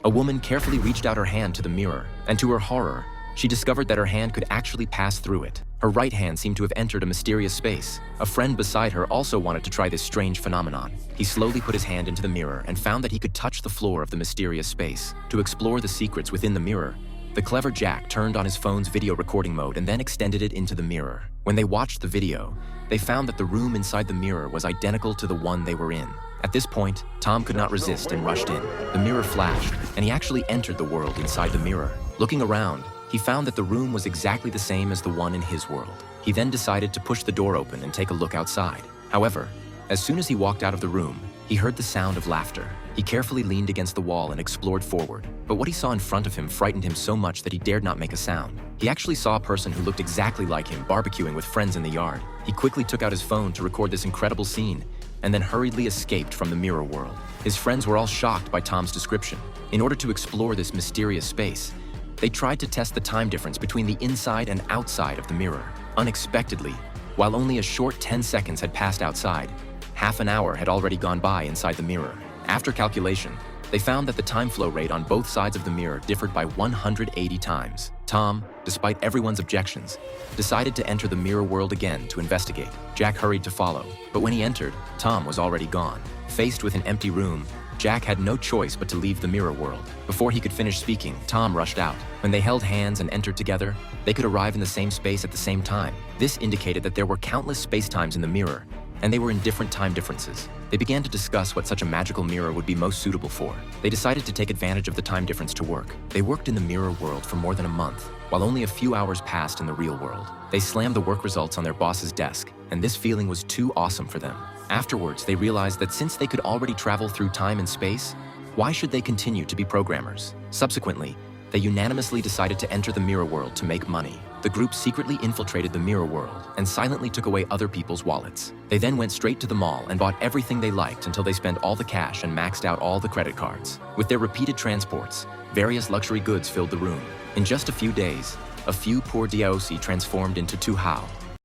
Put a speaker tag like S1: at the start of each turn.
S1: A woman carefully reached out her hand to the mirror, and to her horror, she discovered that her hand could actually pass through it. Her right hand seemed to have entered a mysterious space. A friend beside her also wanted to try this strange phenomenon. He slowly put his hand into the mirror and found that he could touch the floor of the mysterious space. To explore the secrets within the mirror, the clever Jack turned on his phone's video recording mode and then extended it into the mirror. When they watched the video, they found that the room inside the mirror was identical to the one they were in. At this point, Tom could not resist and rushed in. The mirror flashed, and he actually entered the world inside the mirror. Looking around, he found that the room was exactly the same as the one in his world. He then decided to push the door open and take a look outside. However, as soon as he walked out of the room, he heard the sound of laughter. He carefully leaned against the wall and explored forward, but what he saw in front of him frightened him so much that he dared not make a sound. He actually saw a person who looked exactly like him barbecuing with friends in the yard. He quickly took out his phone to record this incredible scene, and then hurriedly escaped from the mirror world. His friends were all shocked by Tom's description. In order to explore this mysterious space, they tried to test the time difference between the inside and outside of the mirror. Unexpectedly, while only a short 10 seconds had passed outside, half an hour had already gone by inside the mirror. After calculation, they found that the time flow rate on both sides of the mirror differed by 180 times. Tom, despite everyone's objections, decided to enter the mirror world again to investigate. Jack hurried to follow, but when he entered, Tom was already gone. Faced with an empty room, Jack had no choice but to leave the mirror world. Before he could finish speaking, Tom rushed out. When they held hands and entered together, they could arrive in the same space at the same time. This indicated that there were countless space-times in the mirror, and they were in different time differences. They began to discuss what such a magical mirror would be most suitable for. They decided to take advantage of the time difference to work. They worked in the mirror world for more than a month, while only a few hours passed in the real world. They slammed the work results on their boss's desk, and this feeling was too awesome for them. Afterwards, they realized that since they could already travel through time and space, why should they continue to be programmers? Subsequently, they unanimously decided to enter the mirror world to make money. The group secretly infiltrated the mirror world and silently took away other people's wallets. They then went straight to the mall and bought everything they liked until they spent all the cash and maxed out all the credit cards. With their repeated transports, various luxury goods filled the room. In just a few days, a few poor Diaosi transformed into Tu Hao,